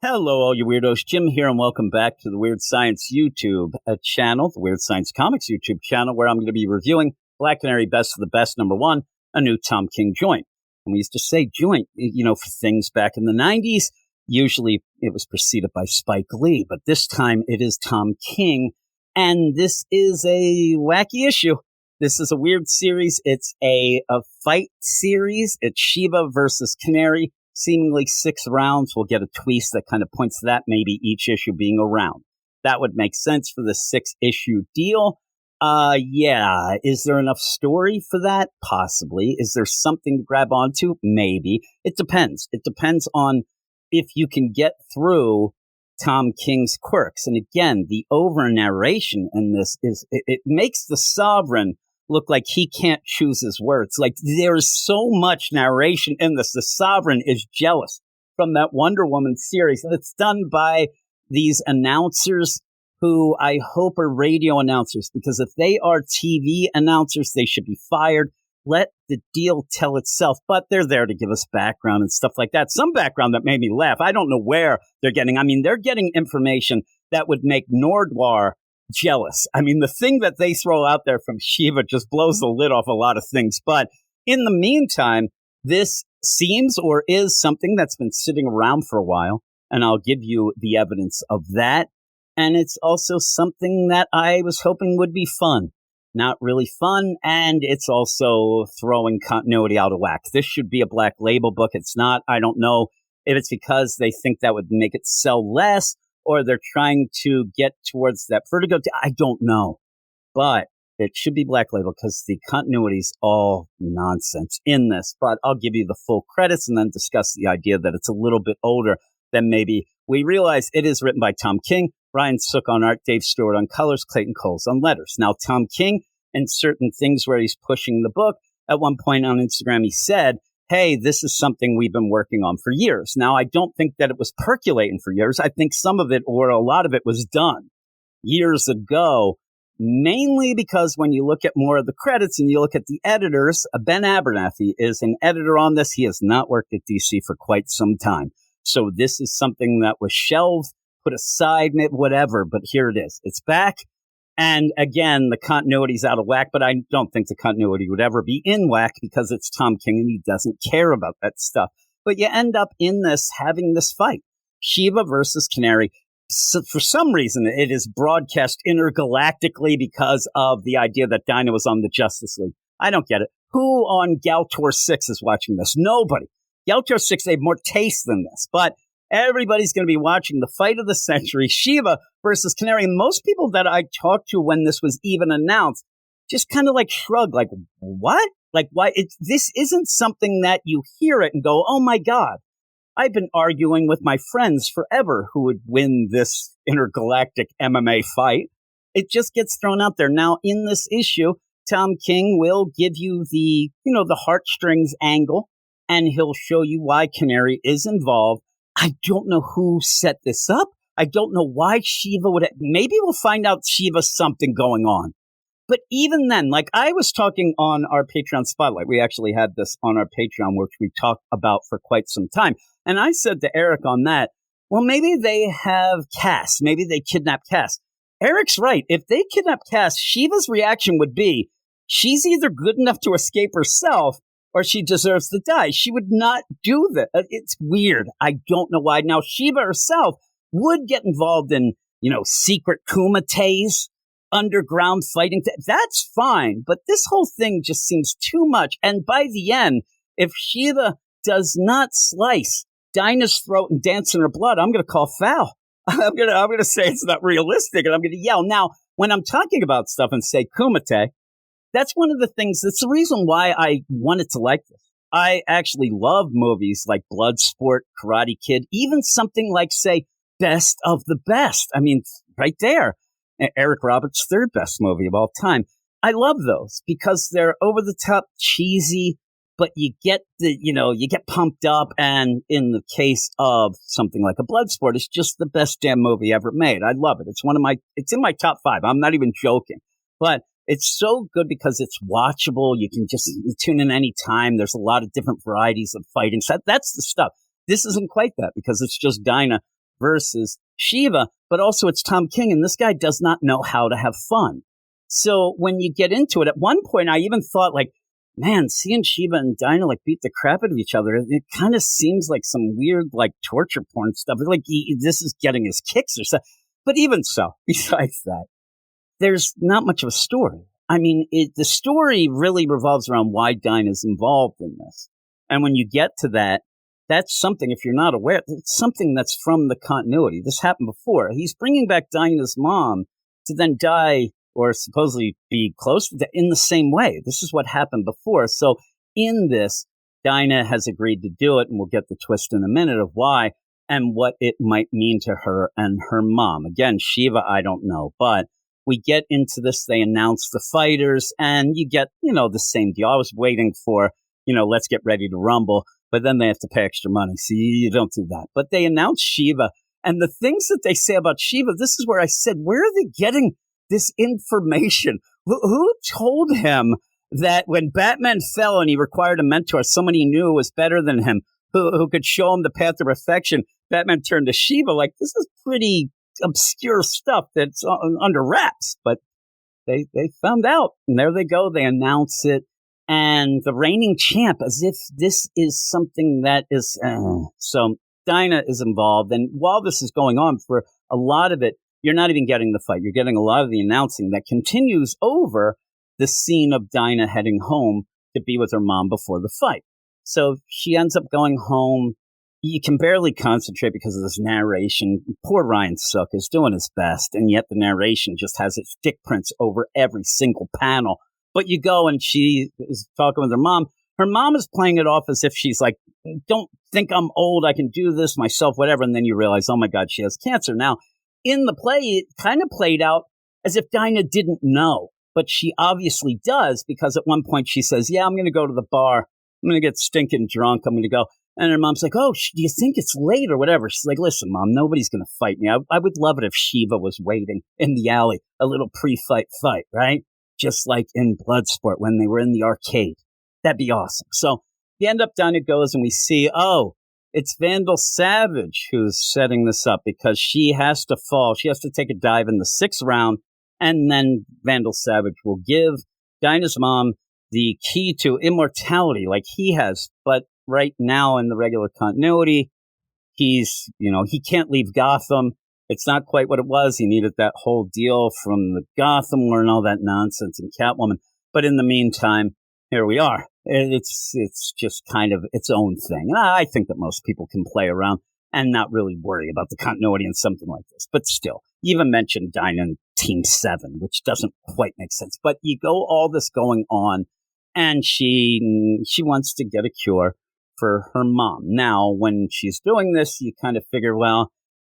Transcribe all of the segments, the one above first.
Hello, all you weirdos. Jim here, and welcome back to the Weird Science YouTube channel, the Weird Science Comics YouTube channel, where I'm going to be reviewing Black Canary Best of the Best, #1, a new Tom King joint. And we used to say joint, for things back in the 90s. Usually it was preceded by Spike Lee, but this time it is Tom King, and this is a wacky issue. This is a weird series. It's a fight series. It's Shiva versus Canary. Seemingly 6 rounds. We'll get a twist that kind of points to that, maybe each issue being a round. That would make sense for the 6-issue deal. Yeah. Is there enough story for that? Possibly. Is there something to grab onto? Maybe. It depends. It depends on if you can get through Tom King's quirks. And again, the over-narration in this it makes the Sovereign look like he can't choose his words. Like, there's so much narration in this. The Sovereign is jealous from that Wonder Woman series. And it's done by these announcers who I hope are radio announcers, because if they are TV announcers, they should be fired. Let the deal tell itself. But they're there to give us background and stuff like that. Some background that made me laugh. I don't know where they're getting. I mean, they're getting information that would make Nordwar jealous. I mean, the thing that they throw out there from Shiva just blows the lid off a lot of things. But in the meantime, this seems or is something that's been sitting around for a while, and I'll give you the evidence of that. And it's also something that I was hoping would be fun. Not really fun, and it's also throwing continuity out of whack. This should be a Black Label book. It's not. I don't know if it's because they think that would make it sell less, or they're trying to get towards that Vertigo. I don't know. But it should be Black Label because the continuity is all nonsense in this. But I'll give you the full credits and then discuss the idea that it's a little bit older than maybe we realize. It is written by Tom King, Ryan Sook on art, Dave Stewart on colors, Clayton Coles on letters. Now, Tom King, and certain things where he's pushing the book, at one point on Instagram, he said, hey, this is something we've been working on for years. Now, I don't think that it was percolating for years. I think some of it, or a lot of it, was done years ago, mainly because when you look at more of the credits and you look at the editors, Ben Abernathy is an editor on this. He has not worked at DC for quite some time. So this is something that was shelved, put aside, whatever, but here it is. It's back. And again, the continuity's out of whack, but I don't think the continuity would ever be in whack because it's Tom King and he doesn't care about that stuff. But you end up in this, having this fight. Shiva versus Canary. So for some reason, it is broadcast intergalactically because of the idea that Dinah was on the Justice League. I don't get it. Who on Galtor 6 is watching this? Nobody. Galtor 6, they have more taste than this. But everybody's going to be watching the fight of the century, Shiva versus Canary. And most people that I talked to when this was even announced just kind of like shrug, like, what? Like, why? This isn't something that you hear it and go, oh, my God. I've been arguing with my friends forever who would win this intergalactic MMA fight. It just gets thrown out there. Now, in this issue, Tom King will give you the, the heartstrings angle, and he'll show you why Canary is involved. I don't know who set this up. I don't know why Shiva would. Maybe we'll find out Shiva's something going on. But even then, like I was talking on our Patreon Spotlight, we actually had this on our Patreon, which we talked about for quite some time. And I said to Eric on that, well, maybe they have Cass. Maybe they kidnap Cass. Eric's right. If they kidnap Cass, Shiva's reaction would be, she's either good enough to escape herself or she deserves to die. She would not do that. It's weird. I don't know why. Now, Shiva herself would get involved in, secret kumites, underground fighting. That's fine. But this whole thing just seems too much. And by the end, if Shiva does not slice Dinah's throat and dance in her blood, I'm going to call foul. I'm going to say it's not realistic, and I'm going to yell. Now, when I'm talking about stuff and say kumite, that's one of the things, that's the reason why I wanted to like this. I actually love movies like Bloodsport, Karate Kid, even something like, say, Best of the Best. I mean, right there. Eric Roberts' third best movie of all time. I love those because they're over the top, cheesy, but you get you get pumped up. And in the case of something like a Bloodsport, it's just the best damn movie ever made. I love it. It's in my top 5. I'm not even joking, but it's so good because it's watchable. You can just tune in any time. There's a lot of different varieties of fighting. So that's the stuff. This isn't quite that because it's just Dinah versus Shiva, but also it's Tom King, and this guy does not know how to have fun. So when you get into it, at one point I even thought, like, man, seeing Shiva and Dinah like beat the crap out of each other, it kind of seems like some weird like torture porn stuff. Like this is getting his kicks or something. But even so, besides that, there's not much of a story. I mean, the story really revolves around why Dinah's involved in this. And when you get to that, that's something, if you're not aware, it's something that's from the continuity. This happened before. He's bringing back Dinah's mom to then die or supposedly be close to that in the same way. This is what happened before. So in this, Dinah has agreed to do it, and we'll get the twist in a minute of why and what it might mean to her and her mom. Again, Shiva, I don't know, but we get into this. They announce the fighters, and you get, the same deal. I was waiting for, let's get ready to rumble, but then they have to pay extra money. So you don't do that. But they announce Shiva, and the things that they say about Shiva, this is where I said, where are they getting this information? Who told him that when Batman fell and he required a mentor, someone he knew was better than him, who could show him the path of perfection, Batman turned to Shiva? Like, this is pretty obscure stuff that's under wraps, but they found out, and there they go. They announce it, and the reigning champ, as if this is something that is so Dinah is involved, and while this is going on, for a lot of it, you're not even getting the fight. You're getting a lot of the announcing that continues over the scene of Dinah heading home to be with her mom before the fight. So she ends up going home. You can barely concentrate because of this narration. Poor Ryan Sook is doing his best, and yet the narration just has its dick prints over every single panel. But you go, and she is talking with her mom. Her mom is playing it off as if she's like, don't think I'm old, I can do this myself, whatever. And then you realize, oh my God, she has cancer. Now, in the play, it kind of played out as if Dinah didn't know, but she obviously does, because at one point she says, yeah, I'm going to go to the bar. I'm going to get stinking drunk. I'm going to go. And her mom's like, oh, do you think it's late or whatever? She's like, listen, Mom, nobody's going to fight me. I would love it if Shiva was waiting in the alley, a little pre-fight fight, right? Just like in Bloodsport when they were in the arcade. That'd be awesome. So the end up down it goes, and we see, it's Vandal Savage who's setting this up because she has to fall. She has to take a dive in the 6th round, and then Vandal Savage will give Dinah's mom the key to immortality like he has. But right now in the regular continuity, he's, he can't leave Gotham. It's not quite what it was. He needed that whole deal from the Gotham War and all that nonsense and Catwoman. But in the meantime, here we are. It's just kind of its own thing. I think that most people can play around and not really worry about the continuity in something like this. But still, you even mentioned Dinah in Team 7, which doesn't quite make sense. But you go all this going on, and she wants to get a cure for her mom. Now, when she's doing this, you kind of figure, well,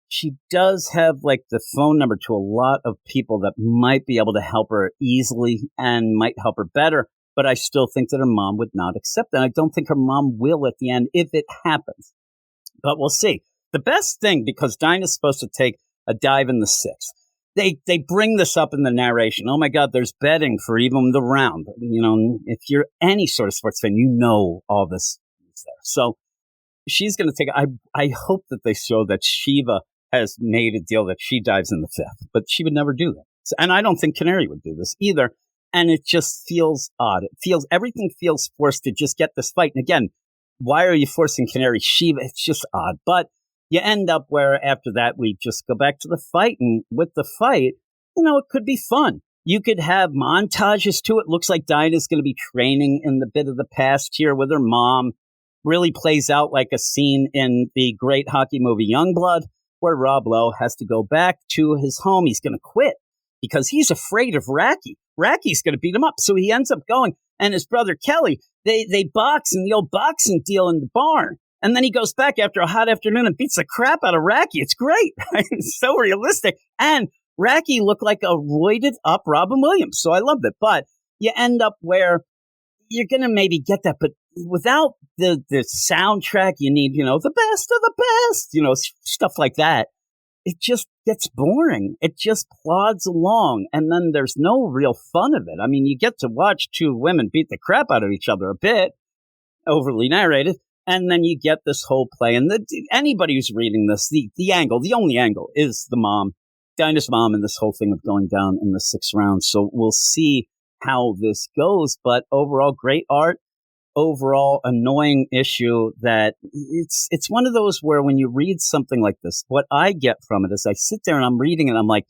she does have like the phone number to a lot of people that might be able to help her easily and might help her better. But I still think that her mom would not accept that. I don't think her mom will at the end if it happens. But we'll see. The best thing, because Dinah's supposed to take a dive in the 6th, they bring this up in the narration. Oh my God, there's betting for even the round. If you're any sort of sports fan, all this is there. So she's going to take. I hope that they show that Shiva has made a deal that she dives in the 5th, but she would never do that. And I don't think Canary would do this either. And it just feels odd. Everything feels forced to just get this fight. And again, why are you forcing Canary Shiva? It's just odd. But you end up where after that, we just go back to the fight. And with the fight, it could be fun. You could have montages to it. Looks like Dinah's going to be training in the bit of the past here with her mom. Really plays out like a scene in the great hockey movie Youngblood, where Rob Lowe has to go back to his home. He's going to quit because he's afraid of Raki. Raki's going to beat him up. So he ends up going, and his brother Kelly, they box in the old boxing deal in the barn. And then he goes back after a hot afternoon and beats the crap out of Raki. It's great. Right? It's so realistic. And Raki looked like a roided up Robin Williams. So I loved it. But you end up where you're going to maybe get that. But without the soundtrack, you need, the best of the best, stuff like that. It just gets boring. It just plods along, and then there's no real fun of it. I mean, you get to watch two women beat the crap out of each other a bit, overly narrated, And then you get this whole play. And anybody who's reading this, the only angle is the mom, Dinah's mom, and this whole thing of going down in the 6th round. So we'll see how this goes. But overall, great art. Overall, annoying issue that it's one of those where when you read something like this, what I get from it is I sit there and I'm reading it. I'm like,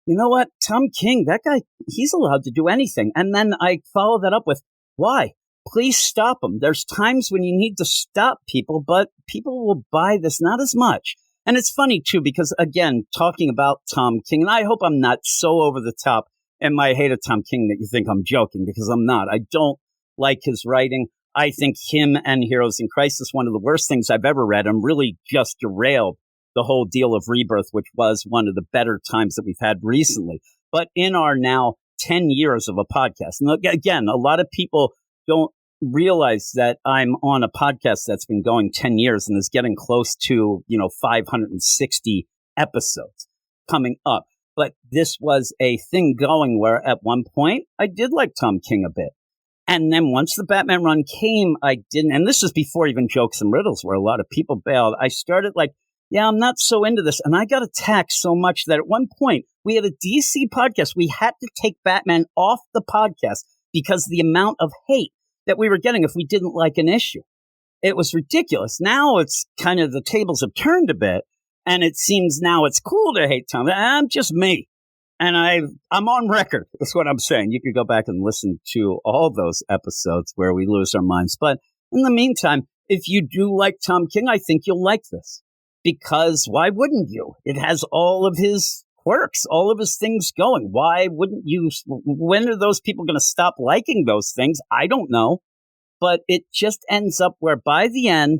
you know what? Tom King, that guy, he's allowed to do anything. And then I follow that up with, why? Please stop him. There's times when you need to stop people, but people will buy this not as much. And it's funny, too, because, again, talking about Tom King, and I hope I'm not so over the top in my hate of Tom King that you think I'm joking, because I'm not. I don't like his writing. I think him and Heroes in Crisis, one of the worst things I've ever read, and really just derailed the whole deal of Rebirth, which was one of the better times that we've had recently. But in our now 10 years of a podcast, and again, a lot of people don't realize that I'm on a podcast that's been going 10 years and is getting close to, 560 episodes coming up. But this was a thing going where at one point I did like Tom King a bit. And then once the Batman run came, I didn't. And this is before even Jokes and Riddles, where a lot of people bailed. I started like, yeah, I'm not so into this. And I got attacked so much that at one point we had a DC podcast. We had to take Batman off the podcast because the amount of hate that we were getting if we didn't like an issue. It was ridiculous. Now it's kind of the tables have turned a bit. And it seems now it's cool to hate Tom. I'm just me. And I'm on record. That's what I'm saying. You could go back and listen to all those episodes where we lose our minds. But in the meantime, if you do like Tom King, I think you'll like this. Because why wouldn't you? It has all of his quirks, all of his things going. Why wouldn't you? When are those people going to stop liking those things? I don't know. But it just ends up where by the end,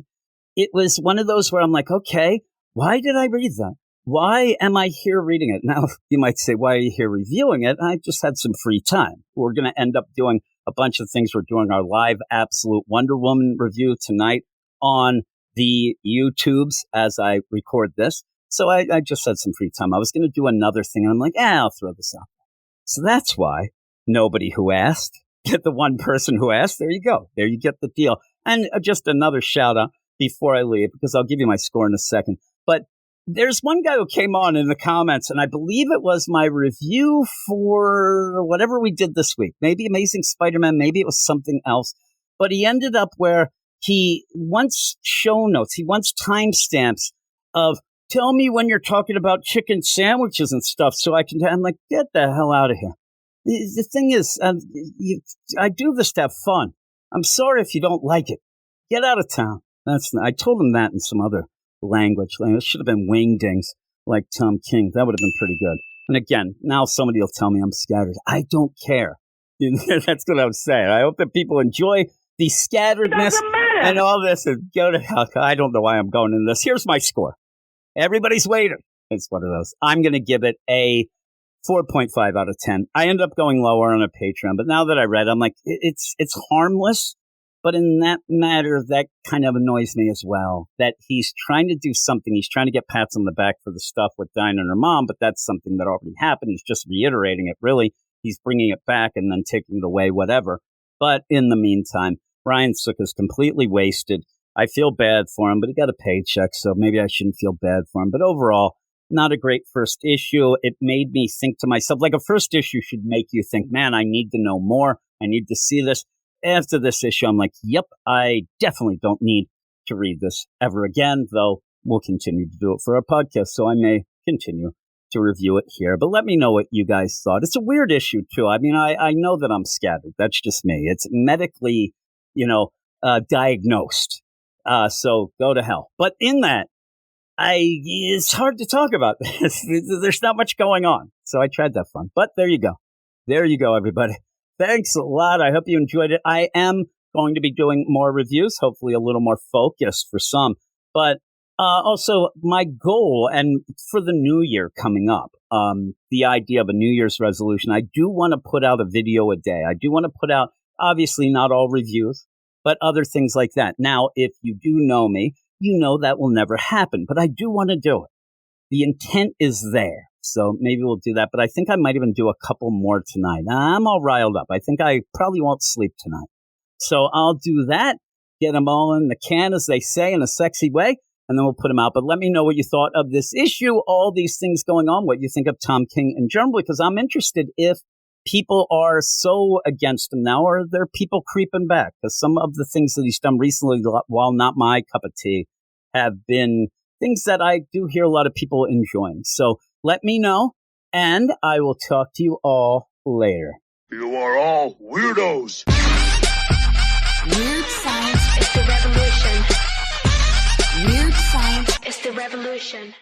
it was one of those where I'm like, okay, why did I read that? Why am I here reading it? Now, you might say, why are you here reviewing it? I just had some free time. We're going to end up doing a bunch of things. We're doing our live Absolute Wonder Woman review tonight on the YouTubes as I record this. So I just had some free time. I was going to do another thing, and I'm like, I'll throw this out. So that's why nobody who asked, get the one person who asked, there you go. There you get the deal. And just another shout out before I leave, because I'll give you my score in a second. But there's one guy who came on in the comments, and I believe it was my review for whatever we did this week. Maybe Amazing Spider-Man, maybe it was something else. But he ended up where he wants show notes, he wants timestamps of, tell me when you're talking about chicken sandwiches and stuff so I can, I'm like, get the hell out of here. The thing is, I do this to have fun. I'm sorry if you don't like it. Get out of town. I told him that in some other language. It should have been wingdings like Tom King. That would have been pretty good. And again, now somebody will tell me I'm scattered. I don't care. That's what I'm saying. I hope that people enjoy the scatteredness and all this and go to hell. I don't know why I'm going into this. Here's my score. Everybody's waiting. It's one of those. I'm going to give it a 4.5 out of 10. I end up going lower on a Patreon, but now that I read, I'm like, it's harmless. But in that matter, that kind of annoys me as well, that he's trying to do something. He's trying to get pats on the back for the stuff with Dinah and her mom, but that's something that already happened. He's just reiterating it, really. He's bringing it back and then taking it away, whatever. But in the meantime, Ryan Sook is completely wasted. I feel bad for him, but he got a paycheck, so maybe I shouldn't feel bad for him. But overall, not a great first issue. It made me think to myself, like a first issue should make you think, man, I need to know more. I need to see this. After this issue, I'm like, yep, I definitely don't need to read this ever again, though we'll continue to do it for our podcast, so I may continue to review it here. But let me know what you guys thought. It's a weird issue, too. I mean, I know that I'm scattered. That's just me. It's medically, diagnosed. So go to hell. But in that, it's hard to talk about this. There's not much going on. So I tried that fun. But there you go. There you go, everybody. Thanks a lot. I hope you enjoyed it. I am going to be doing more reviews, hopefully a little more focused for some. But also my goal, and for the new year coming up, the idea of a New Year's resolution, I do want to put out a video a day. I do want to put out, obviously not all reviews, but other things like that. Now, if you do know me, you know that will never happen, but I do want to do it. The intent is there. So maybe we'll do that. But I think I might even do a couple more tonight. I'm all riled up. I think I probably won't sleep tonight. So I'll do that. get them all in the can, as they say, in a sexy way, and then we'll put them out. But let me know what you thought of this issue, all these things going on, what you think of Tom King in general, because I'm interested if people are so against him now, or are there people creeping back? Because some of the things that he's done recently, while not my cup of tea, have been things that I do hear a lot of people enjoying. So let me know, and I will talk to you all later. You are all weirdos. Weird science is the revolution. Weird science is the revolution.